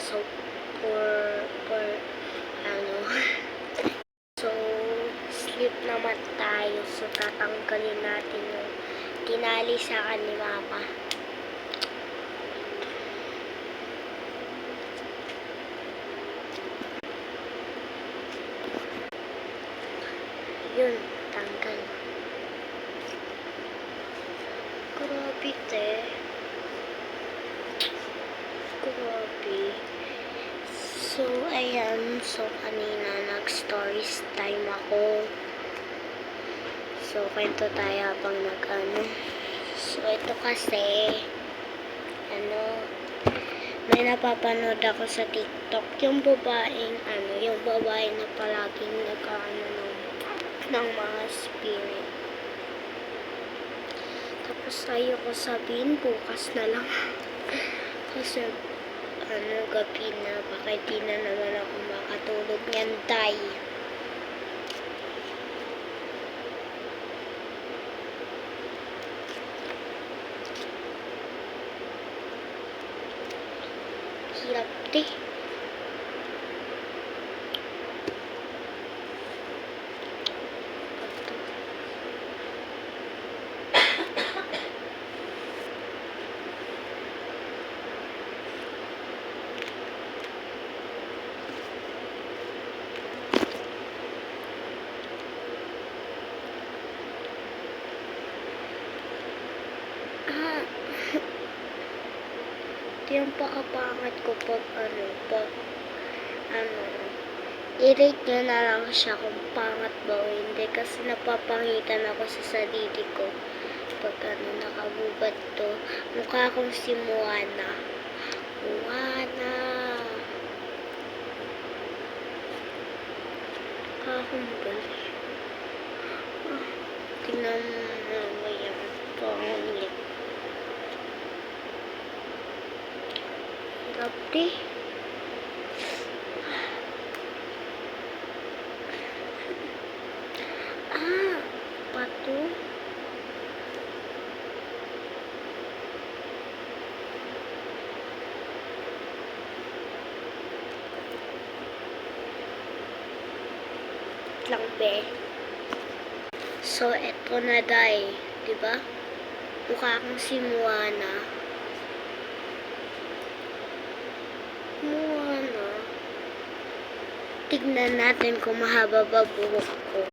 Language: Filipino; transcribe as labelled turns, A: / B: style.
A: So, for ano, so, sleep naman tayo. So, tatanggalin natin yung tinali sa akin ni Mama. Yun, tanggal. Grabe, te. Grabe. So, ayan. So, kanina nag-stories time ako. So, kwento tayo habang nag-ano. So, ito kasi, may napapanood ako sa TikTok. Yung babaeng, yung babae na palaging ng mga spirit. Tapos, ayoko sabihin, bukas na lang. Kasi, gabi na, baka di na naman ako makatulog niyan, day. Hirap, di. Ito yung pakapangat ko pag i-rate nyo na lang siya kung pangat ba o hindi kasi napapangitan ako sa sarili ko pag nakabubad to. Mukha akong si Moana. Moana. Mukha akong bali. Tingnan mo yung pangit. Grabe. Pato. Lang be. So, eto na day. Diba? Mukha akong si Moana. Moana. Tignan natin kung mahaba ba buhok ko.